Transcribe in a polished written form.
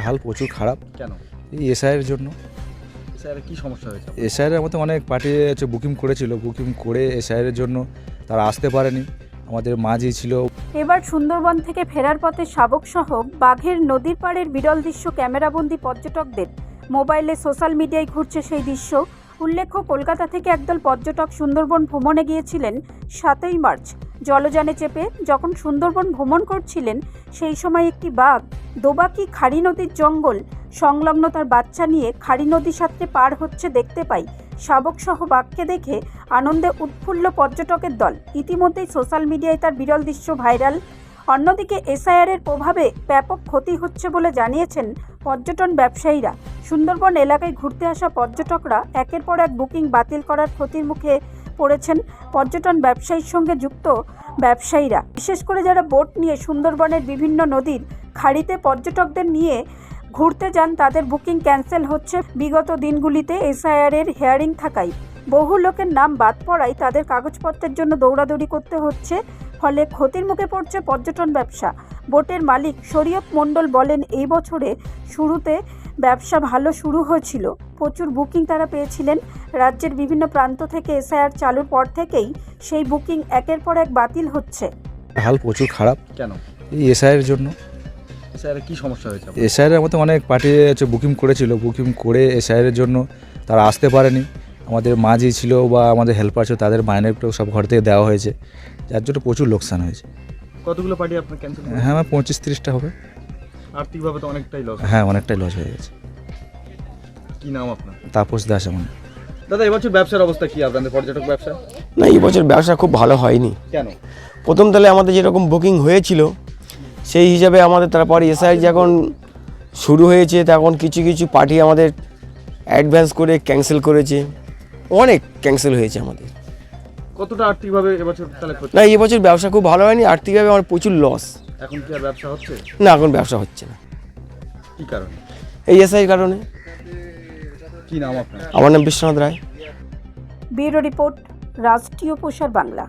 হাল প্রচুর খারাপ। কেন? এই এসআইয়ের জন্য। স্যার কি সমস্যা হয়েছে? এসআইয়ের মধ্যে অনেক পার্টি বুকিং করেছিল, বুকিং করে এসআইয়ের জন্য তারা আসতে পারেনি। আমাদের মাঝি ছিল। এবার সুন্দরবন থেকে ফেরার পথে শাবক সহ বাঘের নদীর পাড়ের বিরল দৃশ্য ক্যামেরাবন্দি পর্যটকদের মোবাইলে সোশ্যাল মিডিয়ায় ঘুরছে সেই দৃশ্য। উল্লেখ্য, কলকাতা থেকে একদল পর্যটক সুন্দরবন ভ্রমণে গিয়েছিলেন 7ই মার্চ। জলযানে চেপে যখন সুন্দরবন ভ্রমণ করছিলেন সেই সময় একটি বাঘ দোবাকি খাড়ি নদীর জঙ্গল সংলগ্ন তার বাচ্চা নিয়ে খাড়ি নদী সাঁতরে পার হচ্ছে দেখতে পাই। শাবক সহ বাঘকে দেখে আনন্দে উৎফুল্ল পর্যটকের দল। ইতিমধ্যেই সোশ্যাল মিডিয়ায় তার বিরল দৃশ্য ভাইরাল। অন্যদিকে এসআইআরের প্রভাবে ব্যাপক ক্ষতি হচ্ছে বলে জানিয়েছেন পর্যটন ব্যবসায়ীরা। সুন্দরবন এলাকায় ঘুরতে আসা পর্যটকরা একের পর এক বুকিং বাতিল করার ক্ষতির মুখে পড়েছেন পর্যটন ব্যবসায়ীর সঙ্গে যুক্ত ব্যবসায়ীরা। বিশেষ করে যারা বোট নিয়ে সুন্দরবনের বিভিন্ন নদীর খাড়িতে পর্যটকদের নিয়ে ঘুরতে যান তাদের বুকিং ক্যান্সেল হচ্ছে। বিগত দিনগুলিতে এসআইআরের হিয়ারিং থাকায় বহু লোকের নাম বাদ পড়ায় তাদের কাগজপত্রের জন্য দৌড়াদৌড়ি করতে হচ্ছে, ফলে ক্ষতির মুখে পড়ছে পর্যটন ব্যবসা। বোটের মালিক শরীয়ত মণ্ডল বলেন, এই বছরে শুরুতে ব্যবসা ভালো শুরু হয়েছিল, প্রচুর বুকিং তারা পেয়েছিলেন। রাজ্যের বিভিন্ন প্রান্ত থেকে এসআইআর চালুর পর থেকেই সেই বুকিং একের পর এক বাতিল হচ্ছে। হাল প্রচুর খারাপ। কেন? এই এসআইয়ের জন্য। স্যার কি সমস্যা হয়েছে? এসআইয়ের মধ্যে অনেক পার্টি বুকিং করেছিল, বুকিং করে এসআইয়ের জন্য তারা আসতে পারেনি। আমাদের মাঝি ছিল বা আমাদের হেল্পার ছিল, তাদের মাইনেগুলো সব ঘর থেকে দেওয়া হয়েছে, যার জন্য প্রচুর লোকসান হয়েছে। কতগুলো পার্টি আপনার ক্যান্সেল? হ্যাঁ, আমার 25-30টা হবে। আর্থিকভাবে তো অনেকটাই লস। হ্যাঁ, অনেকটাই লস হয়ে গেছে। কি নাম আপনার? তাপস দাস আমার। দাদা, এবছর ব্যবসার অবস্থা কি আপনাদের পর্যটক ব্যবসা? না, এই বছর ব্যবসা খুব ভালো হয়নি। কেন? প্রথম তাহলে আমাদের যেরকম বুকিং হয়েছিল সেই হিসাবে আমাদের তারপরে এসআই যখন শুরু হয়েছে তখন কিছু কিছু পার্টি আমাদের অ্যাডভান্স করে ক্যান্সেল করেছে, অনেক ক্যান্সেল হয়েছে আমাদের। কতটা আর্থিকভাবে এবছর তাহলে ক্ষতি? না, এই বছর ব্যবসা খুব ভালো হয়নি, আর্থিকভাবে আমার প্রচুর লস। এখন কি আর ব্যবসা হচ্ছে? না, এখন ব্যবসা হচ্ছে না। কি কারণে? এই এসআইয়ের কারণে। কি নাম আপনার? আমার নাম বিশ্বনাথ রায়। ব্যুরো রিপোর্ট, রাষ্ট্রীয় প্রসার বাংলা।